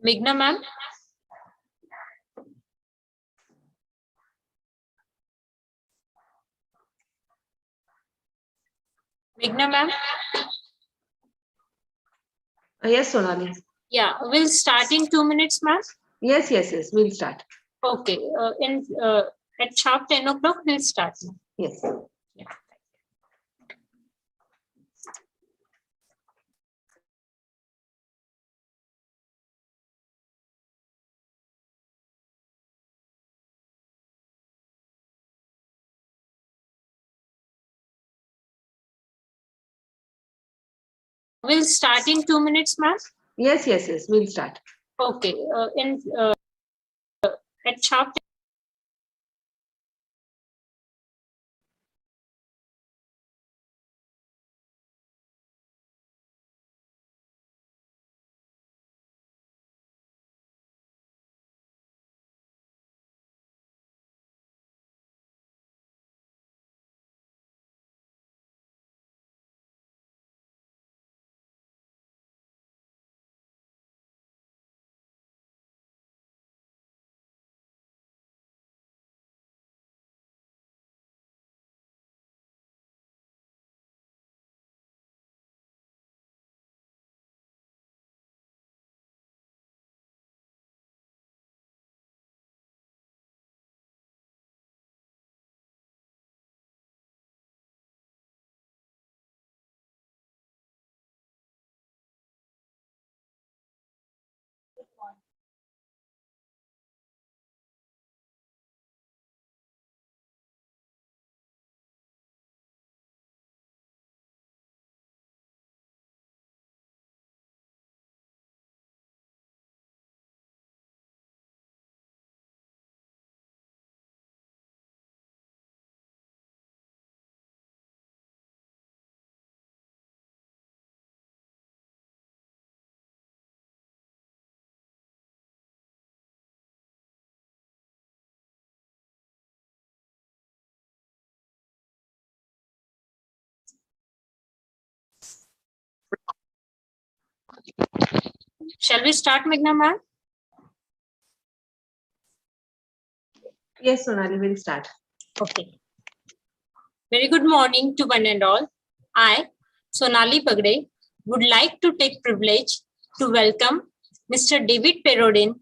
Meghna ma'am. Meghna ma'am. Yes, Sonali. Yeah, we'll start in 2 minutes, ma'am. Yes, we'll start. Okay, at sharp 10 o'clock, we'll start. Yes. Yeah. We'll start in 2 minutes, ma'am. Yes, we'll start. Okay, at sharp. Shall we start, Meghna ma'am? Yes, Sonali, we'll start. Okay. Very good morning to one and all. I, Sonali Pagde, would like to take privilege to welcome Mr. David Perodin,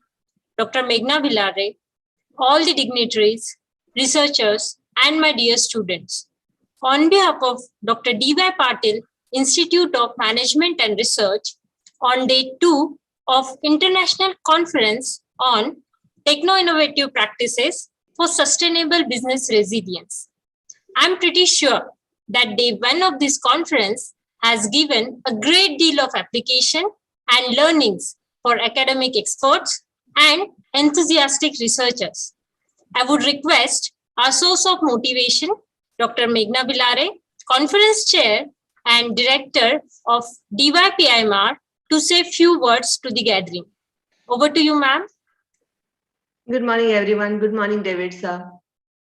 Dr. Meghna Villare, all the dignitaries, researchers, and my dear students. On behalf of Dr. D.Y. Patil, Institute of Management and Research, on day 2 of International Conference on Techno-Innovative Practices for Sustainable Business Resilience. I'm pretty sure that day 1 of this conference has given a great deal of application and learnings for academic experts and enthusiastic researchers. I would request our source of motivation, Dr. Meghna Villare, Conference Chair and Director of DYPIMR, to say few words to the gathering. Over to you, ma'am. Good morning, everyone. Good morning, David, sir.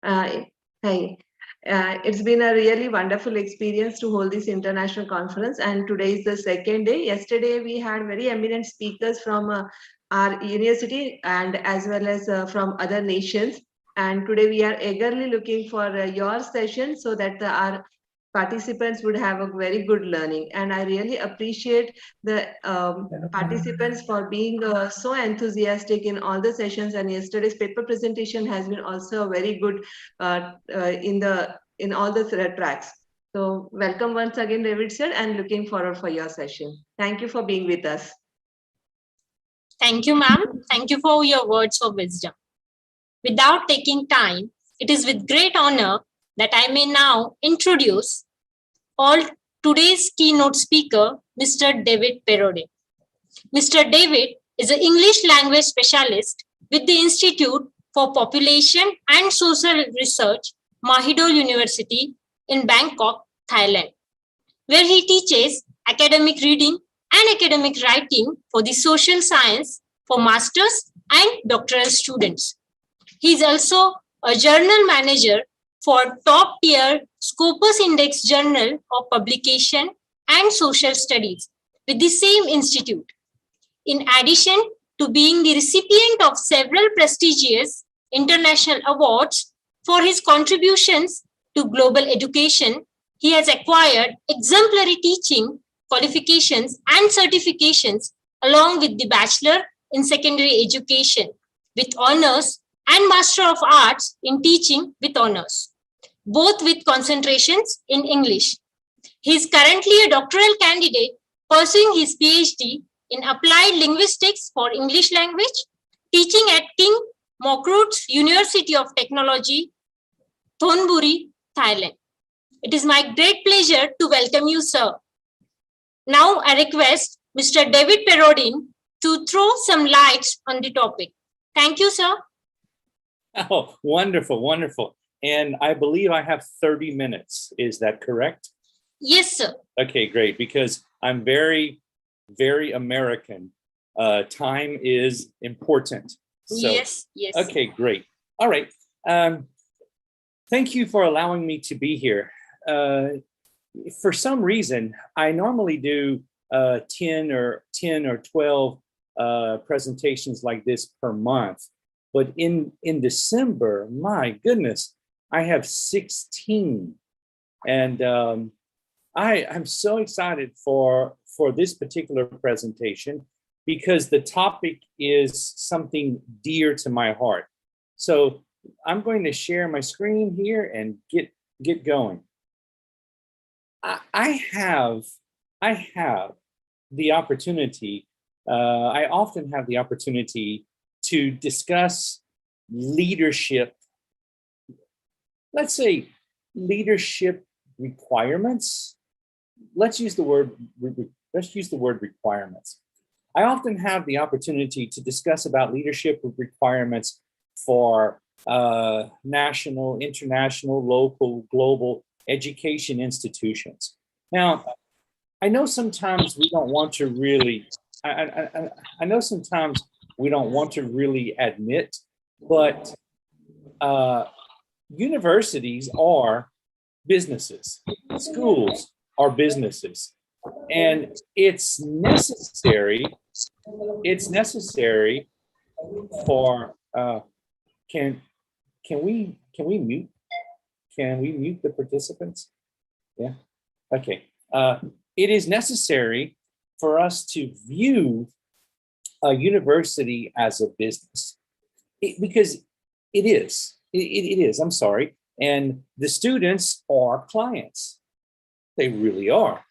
Hi. It's been a really wonderful experience to hold this international conference, and today is the second day. Yesterday, we had very eminent speakers from our university and as well as from other nations. And today we are eagerly looking for your session so that our participants would have a very good learning. And I really appreciate the participants for being so enthusiastic in all the sessions. And yesterday's paper presentation has been also very good in all the tracks. So welcome once again, David sir, and looking forward for your session. Thank you for being with us. Thank you, ma'am. Thank you for your words of wisdom. Without taking time, it is with great honor that I may now introduce all today's keynote speaker, Mr. David Perodin. Mr. David is an English language specialist with the Institute for Population and Social Research, Mahidol University in Bangkok, Thailand, where he teaches academic reading and academic writing for the social science for masters and doctoral students. He is also a journal manager for top-tier Scopus Index Journal of Publication and Social Studies with the same institute. In addition to being the recipient of several prestigious international awards for his contributions to global education. He has acquired exemplary teaching qualifications and certifications along with the Bachelor in Secondary Education with honors and Master of Arts in Teaching with honors, both with concentrations in English. He is currently a doctoral candidate pursuing his PhD in Applied Linguistics for English Language, teaching at King Mokroot's University of Technology, Thonburi, Thailand. It is my great pleasure to welcome you, sir. Now I request Mr. David Perodin to throw some lights on the topic. Thank you, sir. Oh, wonderful, wonderful. And I believe I have 30 minutes. Is that correct? Yes, sir. Okay, great. Because I'm very, very American. Time is important. So, yes. Okay, great. All right. Thank you for allowing me to be here. For some reason, I normally do 10 or 12 presentations like this per month. But in December, my goodness, I have 16. And I'm so excited for this particular presentation because the topic is something dear to my heart. So I'm going to share my screen here and get going. I have the opportunity, I often have the opportunity to discuss leadership, let's say leadership requirements. Let's use the word requirements. I often have the opportunity to discuss about leadership requirements for national, international, local, global education institutions. Now, I know sometimes we don't want to really, I know sometimes we don't want to really admit, but universities are businesses, schools are businesses, and it's necessary for can we mute the participants? Yeah. Okay. It is necessary for us to view a university as a business because it is. It is. I'm sorry. And the students are clients. They really are.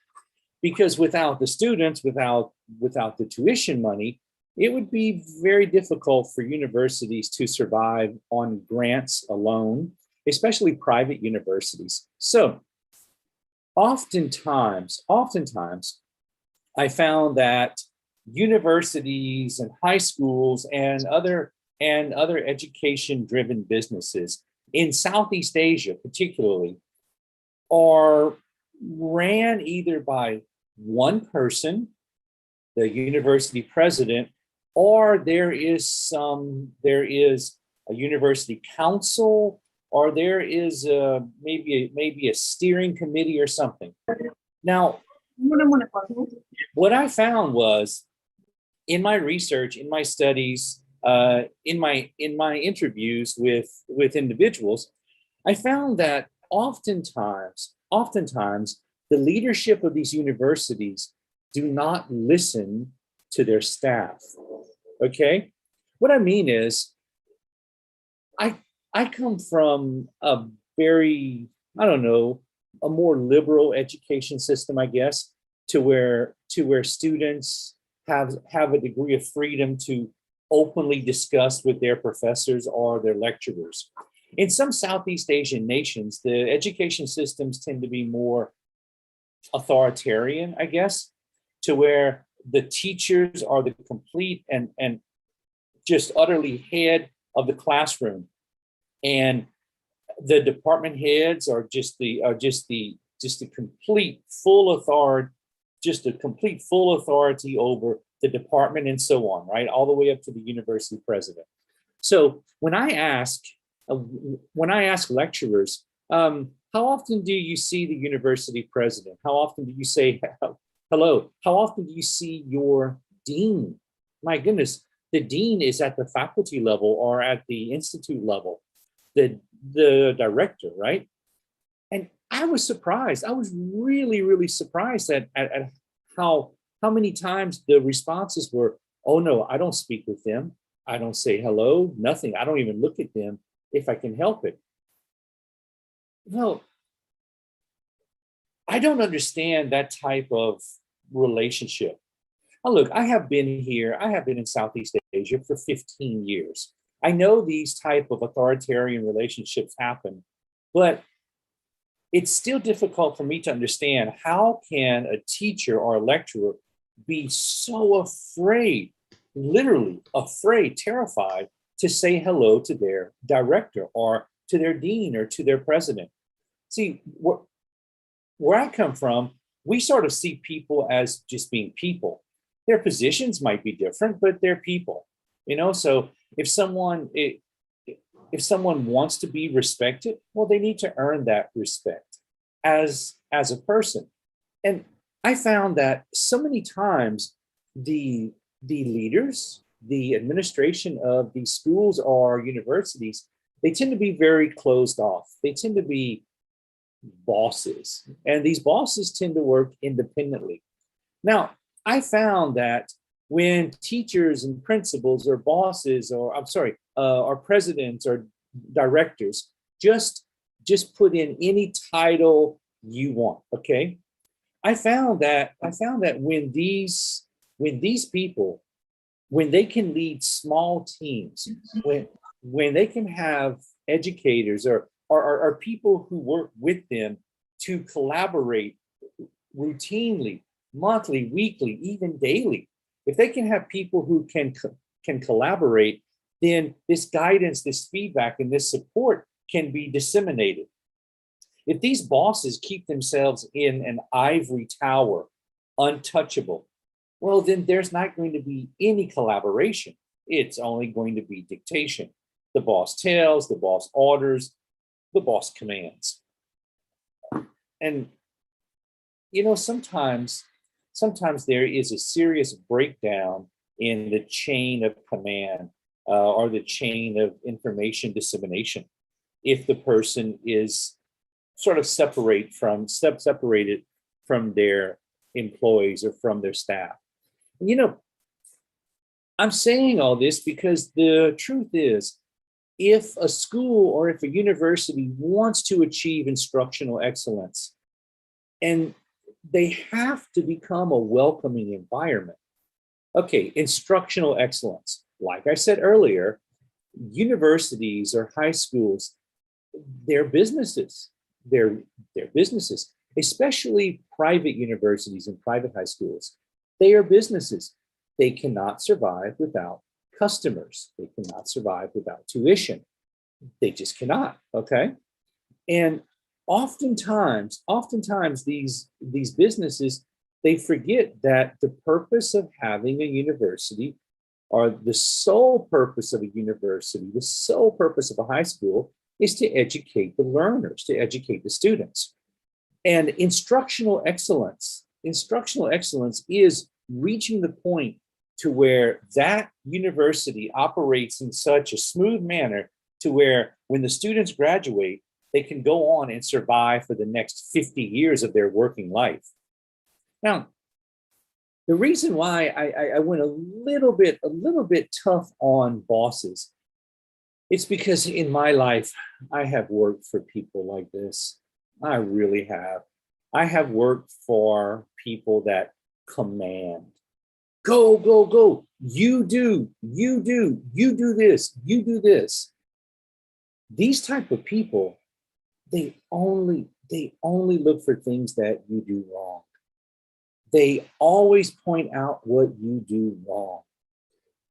Because without the students, without the tuition money, it would be very difficult for universities to survive on grants alone, especially private universities. So oftentimes, I found that universities and high schools and other education-driven businesses in Southeast Asia, particularly, are ran either by one person, the university president, or there is a university council, or there is maybe a steering committee or something. Now, what I found was in my research, in my studies, in my interviews with individuals, I found that oftentimes the leadership of these universities do not listen to their staff. Okay, what I mean is, I come from a very, I don't know, a more liberal education system, I guess, to where students have a degree of freedom to openly discuss with their professors or their lecturers. In some Southeast Asian nations, the education systems tend to be more authoritarian, I guess, to where the teachers are the complete and just utterly head of the classroom, and the department heads are just the complete full authority over the department and so on, right, all the way up to the university president. So when I ask lecturers, how often do you see the university president? How often do you say hello? How often do you see your dean? My goodness, The dean is at the faculty level or at the institute level, the director, right? And I was surprised. I was really, really surprised at how many times the responses were, oh no, I don't speak with them. I don't say hello, nothing. I don't even look at them if I can help it. Well, I don't understand that type of relationship. Now, look, I have been in Southeast Asia for 15 years. I know these type of authoritarian relationships happen, but it's still difficult for me to understand how can a teacher or a lecturer be so afraid, literally afraid, terrified to say hello to their director or to their dean or to their president. See, where I come from, we sort of see people as just being people. Their positions might be different, but they're people, you know? So if someone wants to be respected, well, they need to earn that respect as a person. And I found that so many times the leaders, the administration of these schools or universities, they tend to be very closed off. They tend to be bosses, and these bosses tend to work independently. Now, I found that when teachers and principals or bosses, or or presidents or directors just put in any title you want, okay? I found that when these people, when they can lead small teams, when they can have educators or people who work with them to collaborate routinely, monthly, weekly, even daily, if they can have people who can collaborate, then this guidance, this feedback, and this support can be disseminated. If these bosses keep themselves in an ivory tower, untouchable, well, then there's not going to be any collaboration. It's only going to be dictation. The boss tells, the boss orders, the boss commands. And, you know, sometimes there is a serious breakdown in the chain of command or the chain of information dissemination if the person is sort of separated from their employees or from their staff. You know, I'm saying all this because the truth is, if a school or if a university wants to achieve instructional excellence, and they have to become a welcoming environment. Okay, instructional excellence. Like I said earlier, universities or high schools, they're businesses. They're businesses, especially private universities and private high schools. They are businesses. They cannot survive without customers. They cannot survive without tuition. They just cannot, okay? And oftentimes these businesses, they forget that the purpose of having a university, or the sole purpose of a university, the sole purpose of a high school, is to educate the learners, to educate the students. And instructional excellence is reaching the point to where that university operates in such a smooth manner to where when the students graduate, they can go on and survive for the next 50 years of their working life. Now, the reason why I went a little bit tough on bosses, it's because in my life, I have worked for people like this. I really have. I have worked for people that command. Go, go, go. You do this, you do this. These type of people, they only look for things that you do wrong. They always point out what you do wrong.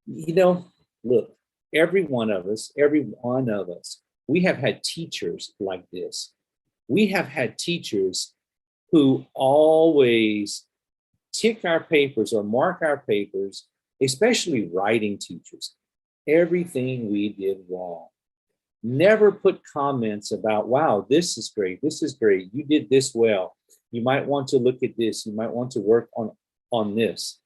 You know, look, every one of us, we have had teachers like this. We have had teachers who always tick our papers or mark our papers, especially writing teachers, everything we did wrong. Never put comments about, wow, this is great, you did this well. You might want to look at this, you might want to work on this.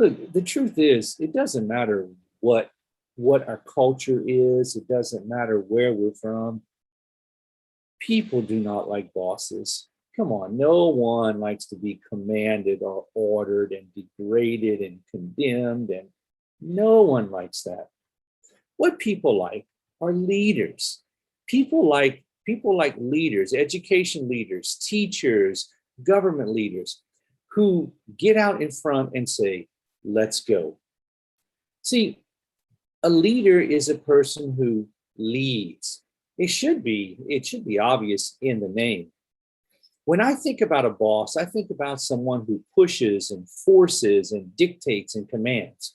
Look, the truth is, it doesn't matter what our culture is. It doesn't matter where we're from. People do not like bosses. Come on, no one likes to be commanded or ordered and degraded and condemned, and no one likes that. What people like are leaders. People like leaders, education leaders, teachers, government leaders who get out in front and say, let's go. See, a leader is a person who leads. It should be obvious in the name. When I think about a boss, I think about someone who pushes and forces and dictates and commands.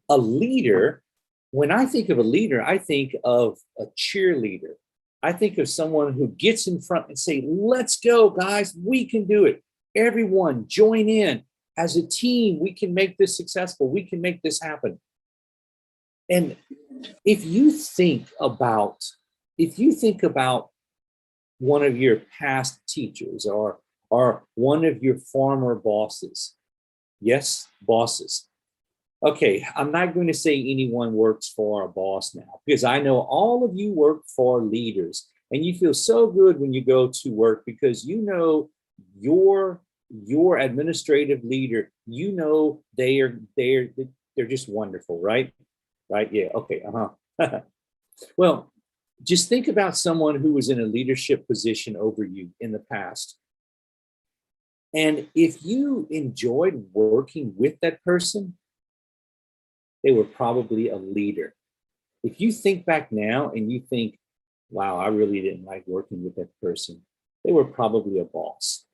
A leader, when I think of a leader, I think of a cheerleader. I think of someone who gets in front and say, let's go, guys, we can do it. Everyone join in. As a team, we can make this successful. We can make this happen. And if you think about one of your past teachers or one of your former bosses, yes, bosses. Okay, I'm not going to say anyone works for a boss now, because I know all of you work for leaders, and you feel so good when you go to work because you know your administrative leader, you know they're just wonderful, right? Right? Yeah. Okay. Well, just think about someone who was in a leadership position over you in the past. And if you enjoyed working with that person, they were probably a leader. If you think back now and you think, wow, I really didn't like working with that person, they were probably a boss.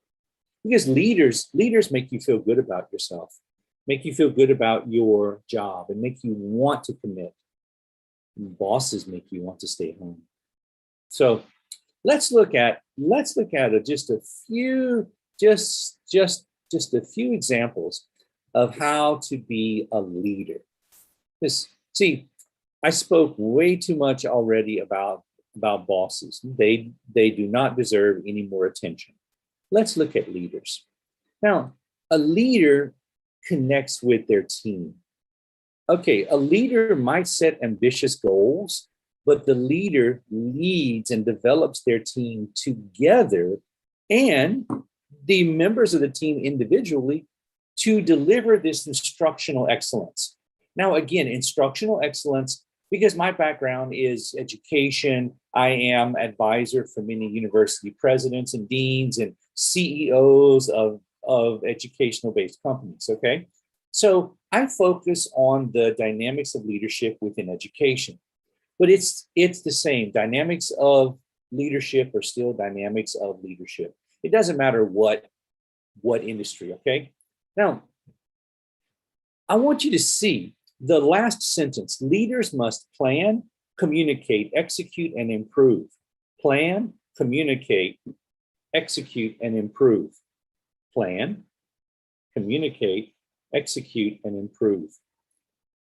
Because leaders make you feel good about yourself, make you feel good about your job, and make you want to commit. And bosses make you want to stay home. So let's look at just a few examples of how to be a leader. See, I spoke way too much already about bosses. They do not deserve any more attention. Let's look at leaders. Now, a leader connects with their team. Okay, a leader might set ambitious goals, but the leader leads and develops their team together and the members of the team individually to deliver this instructional excellence. Now, again, instructional excellence, because my background is education, I am advisor for many university presidents and deans and CEOs of educational-based companies, okay? So I focus on the dynamics of leadership within education, but it's the same. Dynamics of leadership are still dynamics of leadership. It doesn't matter what industry, okay? Now, I want you to see the last sentence. Leaders must plan, communicate, execute, and improve. Plan, communicate, execute, and improve. Plan, communicate, execute, and improve.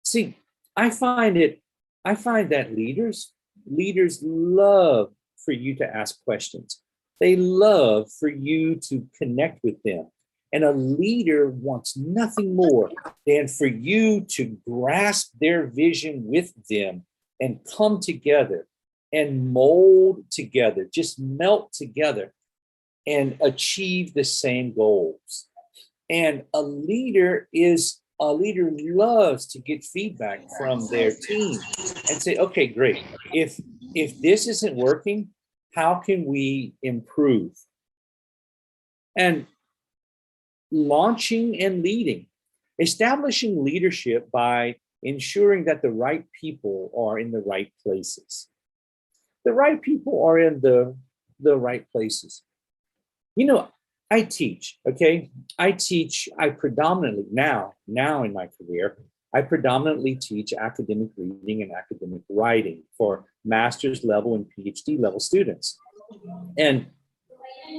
See, I find that leaders love for you to ask questions. They love for you to connect with them. And a leader wants nothing more than for you to grasp their vision with them and come together and mold together, just melt together and achieve the same goals. And a leader loves to get feedback from their team and say, okay, great. If this isn't working, how can we improve? And launching and leading, establishing leadership by ensuring that the right people are in the right places. The right people are in the right places. You know, I teach, okay? I predominantly, now in my career, I predominantly teach academic reading and academic writing for master's level and PhD level students. And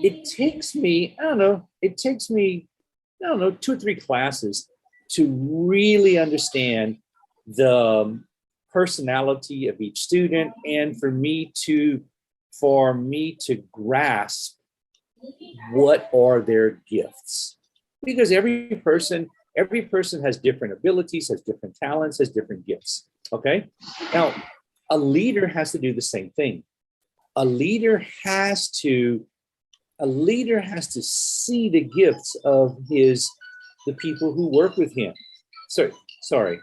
it takes me, I don't know, 2 or 3 classes to really understand the personality of each student and for me to grasp what are their gifts. Because every person Every person has different abilities, has different talents, has different gifts. Okay. Now, a leader has to do the same thing. A leader has to see the gifts of the people who work with him. Sorry,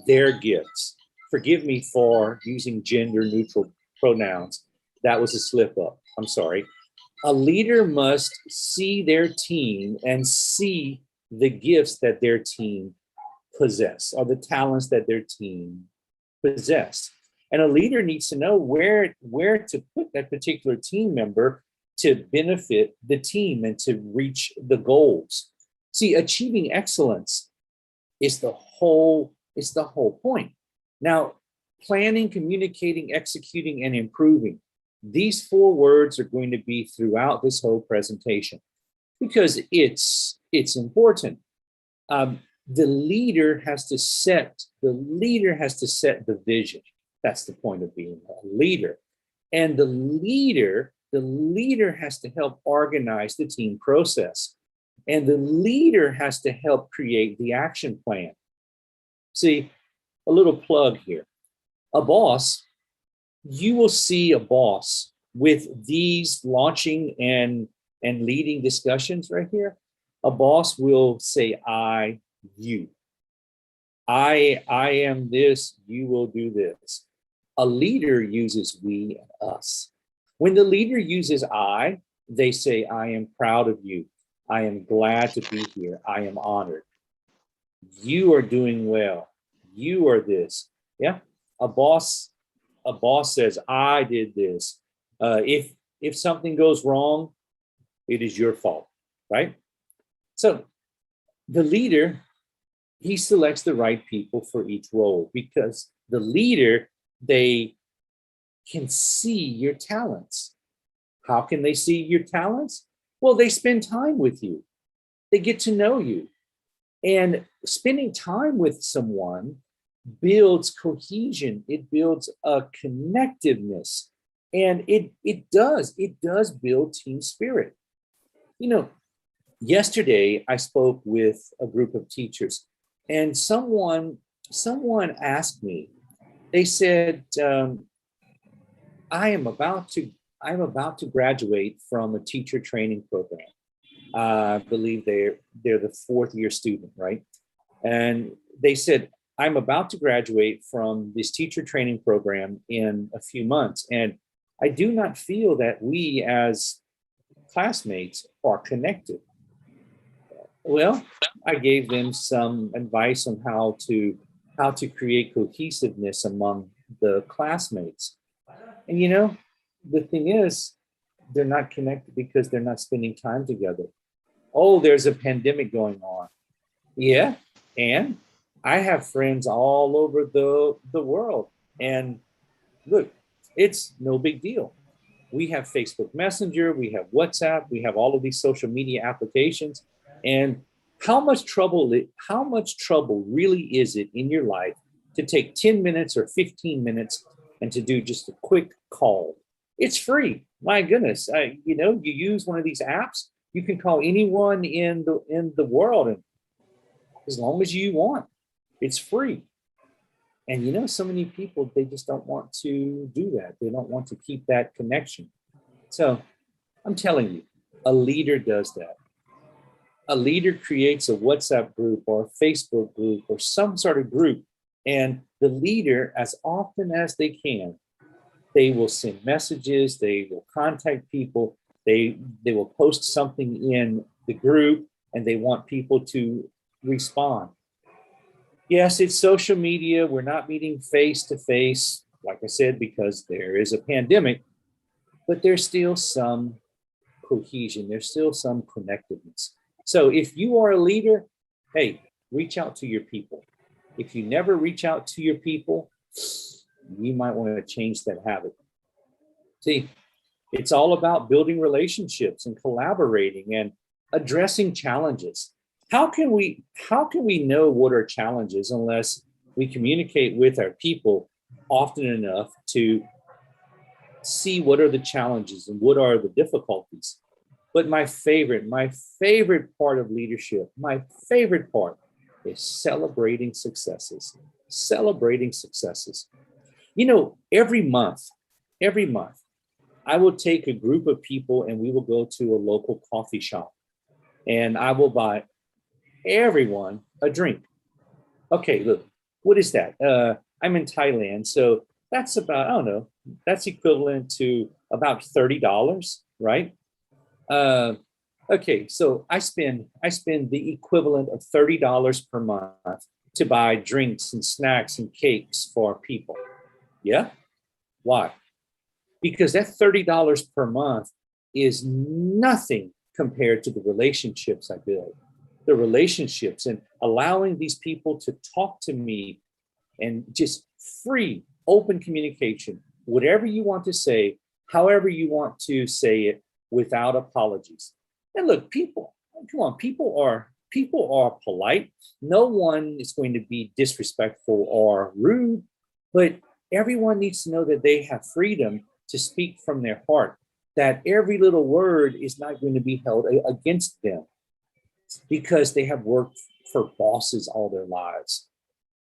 their gifts. Forgive me for using gender neutral pronouns. That was a slip up. I'm sorry. A leader must see their team and see the gifts that their team possess, or the talents that their team possess. And a leader needs to know where to put that particular team member to benefit the team and to reach the goals. See, achieving excellence is the whole point. Now, planning, communicating, executing, and improving. These 4 words are going to be throughout this whole presentation because it's important. The leader has to set the vision. That's the point of being a leader. And the leader has to help organize the team process. And the leader has to help create the action plan. See, a little plug here. A boss, you will see a boss with these launching and leading discussions right here. A boss will say, I, you. I am this, you will do this. A leader uses we and us. When the leader uses I, they say, I am proud of you. I am glad to be here. I am honored. You are doing well. You are this. Yeah. A boss says, I did this. If something goes wrong, it is your fault, right? So the leader, he selects the right people for each role because the leader, they can see your talents. How can they see your talents? Well, they spend time with you. They get to know you. And spending time with someone builds cohesion. It builds a connectiveness. And it does build team spirit. You know, yesterday I spoke with a group of teachers, and someone asked me, they said, I'm about to graduate from a teacher training program. I believe they're the 4th year student, right? And they said, I'm about to graduate from this teacher training program in a few months. And I do not feel that we as classmates are connected. Well, I gave them some advice on how to create cohesiveness among the classmates. And you know, the thing is, they're not connected because they're not spending time together. Oh, there's a pandemic going on. Yeah, and I have friends all over the world. And look, it's no big deal. We have Facebook Messenger, we have WhatsApp, we have all of these social media applications. And how much trouble really is it in your life to take 10 minutes or 15 minutes and to do just a quick call? It's free. My goodness, you use one of these apps, you can call anyone in the world, and as long as you want, it's free. And you know, so many people, they just don't want to do that. They don't want to keep that connection. So I'm telling you, a leader does that. A leader creates a WhatsApp group or a Facebook group or some sort of group. And the leader, as often as they can, they will send messages, they will contact people, they will post something in the group, and they want people to respond. Yes, it's social media. We're not meeting face to face, like I said, because there is a pandemic, but there's still some cohesion. There's still some connectedness. So if you are a leader, hey, reach out to your people. If you never reach out to your people, you might want to change that habit. See, it's all about building relationships and collaborating and addressing challenges. How can we know what are challenges unless we communicate with our people often enough to see what are the challenges and what are the difficulties? But my favorite part of leadership, my favorite part is celebrating successes. Celebrating successes. You know, every month, I will take a group of people and we will go to a local coffee shop and I will buy everyone a drink. Okay, look, what is that? I'm in Thailand, so that's about, I don't know, that's equivalent to about $30, right? Okay, so I spend the equivalent of $30 per month to buy drinks and snacks and cakes for people. Yeah? Why? Because that $30 per month is nothing compared to the relationships I build. The relationships and allowing these people to talk to me and just free, open communication, whatever you want to say, however you want to say it without apologies. And look, people, come on, people are polite. No one is going to be disrespectful or rude, but everyone needs to know that they have freedom to speak from their heart, that every little word is not going to be held against them because they have worked for bosses all their lives.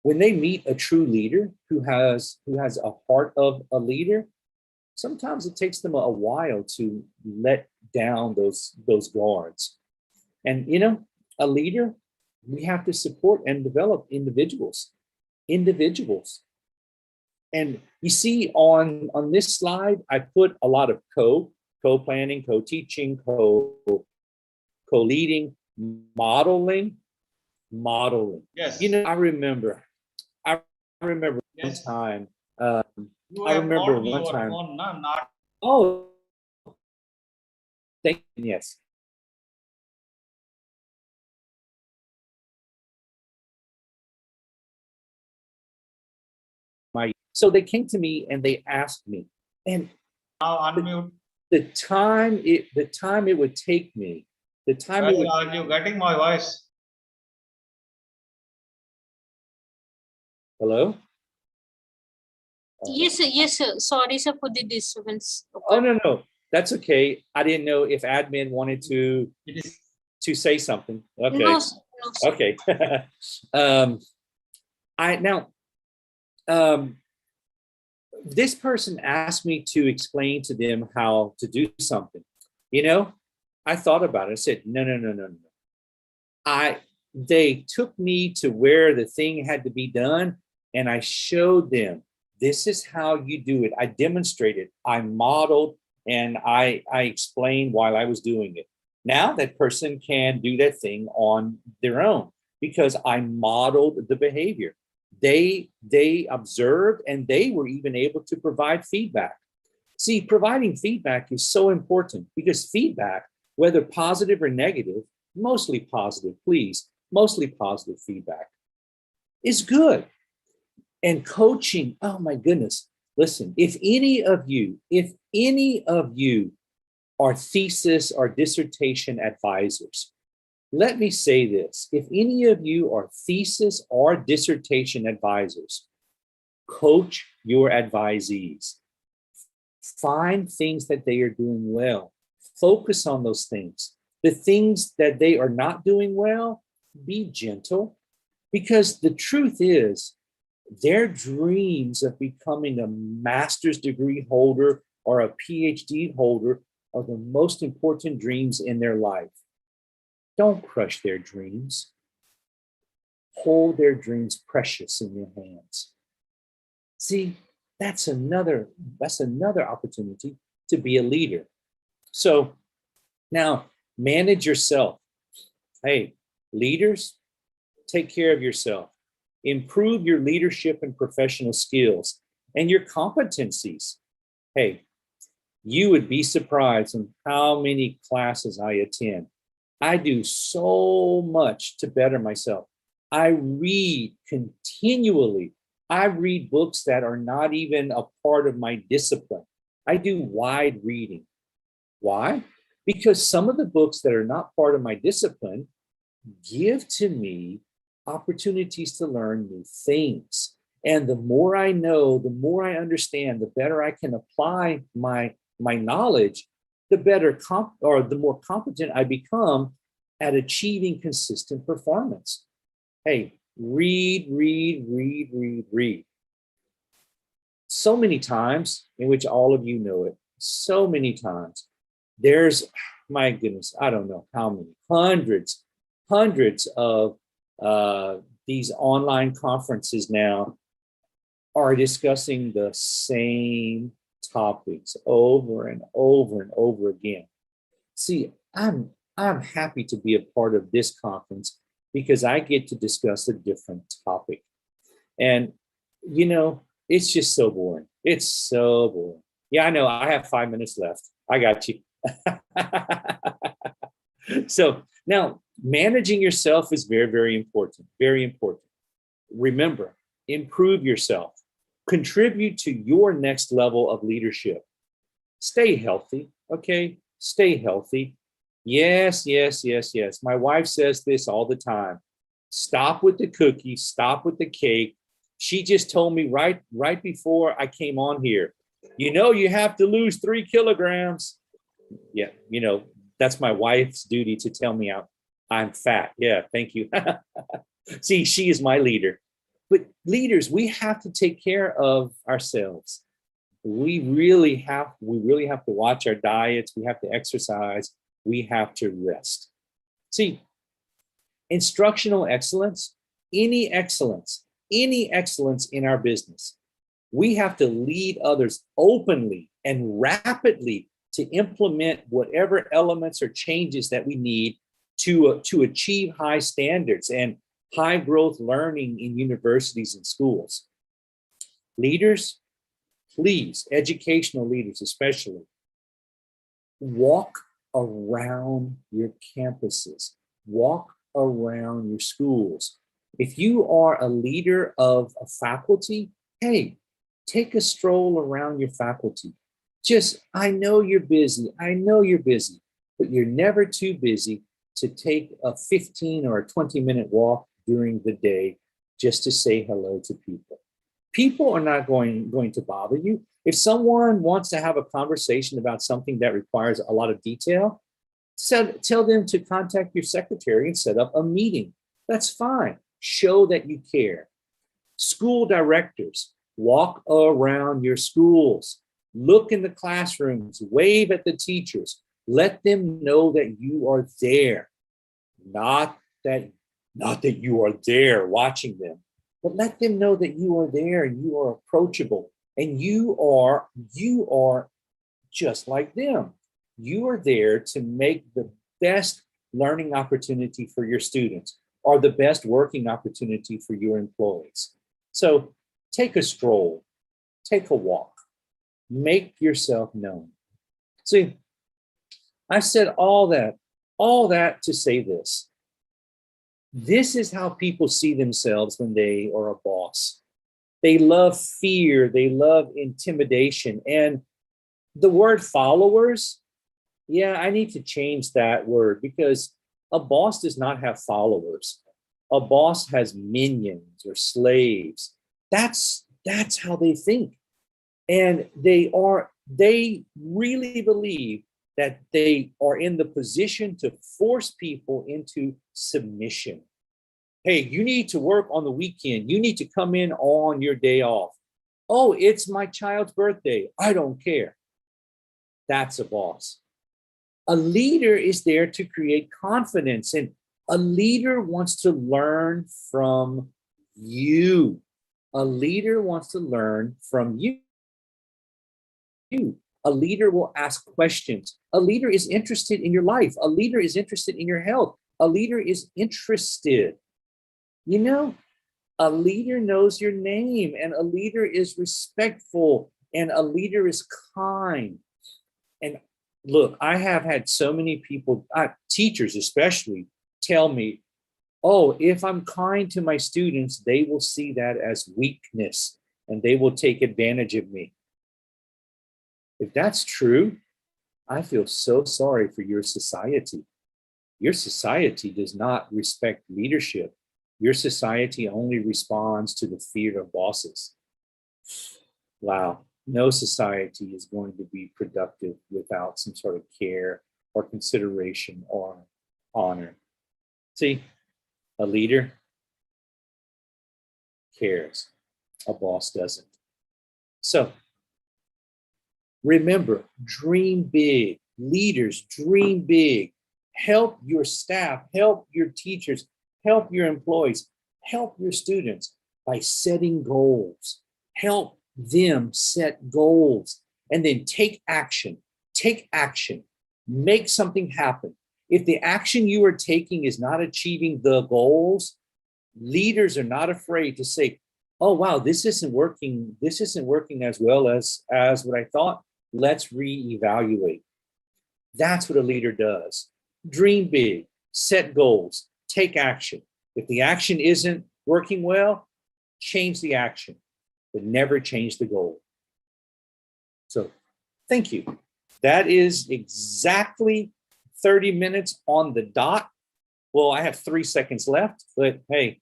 When they meet a true leader who has a heart of a leader, sometimes it takes them a while to let down those guards. And you know, a leader, we have to support and develop individuals. And you see on this slide, I put a lot of co-planning, co-teaching, co-leading, modeling. Yes. You know, I remember yes. One time. I remember one time. Phone, no, not. Oh, thank you. Yes. So they came to me and they asked me, and now unmute. The time it would take me. Are you getting my voice? Hello? Yes, sir. Yes, sir. Sorry, sir, for the disturbance. Okay. Oh, no. That's okay. I didn't know if admin wanted to say something. Okay. No, sir. No, sir. Okay. This person asked me to explain to them how to do something. You know, I thought about it. I said, no. They took me to where the thing had to be done, and I showed them, this is how you do it. I demonstrated, I modeled, and I explained while I was doing it. Now that person can do that thing on their own because I modeled the behavior. They observed and they were even able to provide feedback. See, providing feedback is so important because feedback, whether positive or negative, mostly positive, please, mostly positive feedback is good. And coaching, oh my goodness, listen, if any of you are thesis or dissertation advisors, let me say this, if any of you are thesis or dissertation advisors, coach your advisees. Find things that they are doing well. Focus on those things. The things that they are not doing well, be gentle. Because the truth is, their dreams of becoming a master's degree holder or a PhD holder are the most important dreams in their life. Don't crush their dreams. Hold their dreams precious in your hands. See, that's another opportunity to be a leader. So now manage yourself. Hey, leaders, take care of yourself. Improve your leadership and professional skills and your competencies. Hey, you would be surprised on how many classes I attend. I do so much to better myself. I read continually. I read books that are not even a part of my discipline. I do wide reading. Why? Because some of the books that are not part of my discipline give to me opportunities to learn new things. And the more I know, the more I understand, the better I can apply my knowledge, the more competent I become at achieving consistent performance. Hey, read, read, read, read, read. So many times, in which all of you know it, so many times, there's, my goodness, I don't know how many, hundreds of these online conferences now are discussing the same topics over and over and over again. See, I'm happy to be a part of this conference because I get to discuss a different topic. And you know, it's just so boring. It's so boring. Yeah, I know. I have 5 minutes left. I got you. So now managing yourself is very, very important. Very important. Remember, improve yourself. Contribute to your next level of leadership. Stay healthy, okay? Stay healthy. Yes, yes, yes, yes. My wife says this all the time. Stop with the cookies, stop with the cake. She just told me right before I came on here, you know, you have to lose 3 kilograms. Yeah, you know, that's my wife's duty to tell me I'm fat. Yeah, thank you. See, she is my leader. But leaders, we have to take care of ourselves. We really have to watch our diets. We have to exercise. We have to rest. See, instructional excellence, any excellence in our business, we have to lead others openly and rapidly to implement whatever elements or changes that we need to achieve high standards and high growth learning in universities and schools. Leaders, please, educational leaders especially, walk around your campuses, walk around your schools. If you are a leader of a faculty, hey, take a stroll around your faculty. I know you're busy, but you're never too busy to take a 15 or a 20-minute walk during the day just to say hello to people. People are not going to bother you. If someone wants to have a conversation about something that requires a lot of detail, tell them to contact your secretary and set up a meeting. That's fine. Show that you care. School directors, walk around your schools. Look in the classrooms, wave at the teachers. Let them know that you are there. Not that you are there watching them, but let them know that you are there, you are approachable, and you are just like them. You are there to make the best learning opportunity for your students or the best working opportunity for your employees. So take a stroll, take a walk, make yourself known. See, I said all that to say this. This is how people see themselves when they are a boss. They love fear, they love intimidation, and the word followers, yeah, I need to change that word because a boss does not have followers. A boss has minions or slaves. That's how they think. And they really believe that they are in the position to force people into submission. Hey, you need to work on the weekend. You need to come in on your day off. Oh, it's my child's birthday. I don't care. That's a boss. A leader is there to create confidence, and a leader wants to learn from you. A leader wants to learn from you. A leader will ask questions. A leader is interested in your life. A leader is interested in your health. A leader is interested. You know, a leader knows your name, and a leader is respectful, and a leader is kind. And look, I have had so many people, teachers especially, tell me, oh, if I'm kind to my students, they will see that as weakness and they will take advantage of me. If that's true, I feel so sorry for your society. Your society does not respect leadership. Your society only responds to the fear of bosses. Wow. No society is going to be productive without some sort of care or consideration or honor. See, a leader cares. A boss doesn't. So remember, dream big. Leaders, dream big. Help your staff, help your teachers, help your employees, help your students by setting goals. Help them set goals and then take action. Take action. Make something happen. If the action you are taking is not achieving the goals, leaders are not afraid to say, oh, wow, this isn't working. This isn't working as well as what I thought. Let's reevaluate. That's what a leader does. Dream big, set goals, take action. If the action isn't working well, change the action, but never change the goal. So thank you. That is exactly 30 minutes on the dot. Well, I have 3 seconds left, but hey,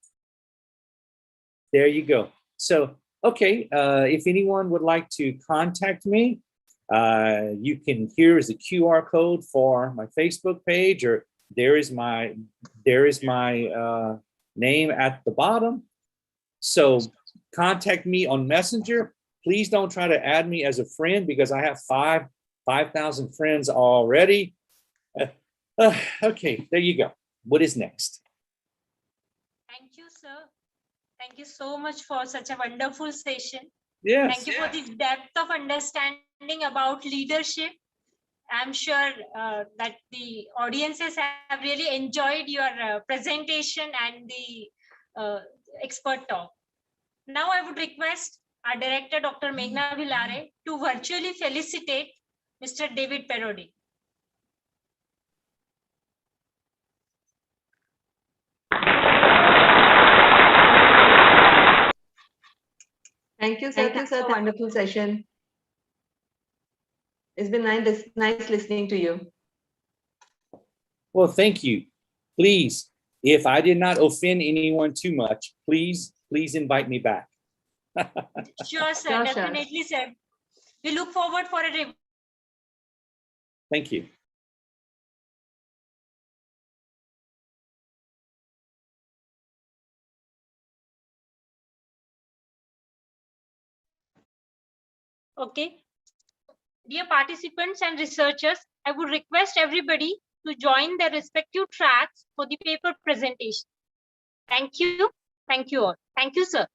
there you go. So, okay, if anyone would like to contact me, you can, here is the QR code for my Facebook page, or there is my name at the bottom. So contact me on Messenger. Please don't try to add me as a friend because I have 5,000 friends already. Okay, there you go. What is next? Thank you, sir. Thank you so much for such a wonderful session. Yes. Thank you for the depth of understanding about leadership. I'm sure that the audiences have really enjoyed your presentation and the expert talk. Now I would request our director, Dr. Meghna Villare, to virtually felicitate Mr. David Perodin. Thank you, sir. Thank you, sir. Wonderful session. It's been nice listening to you. Well, thank you. Please, if I did not offend anyone too much, please invite me back. Sure, sir. Definitely, sir. We look forward for a review. Thank you. Okay. Dear participants and researchers, I would request everybody to join their respective tracks for the paper presentation. Thank you. Thank you all. Thank you, sir.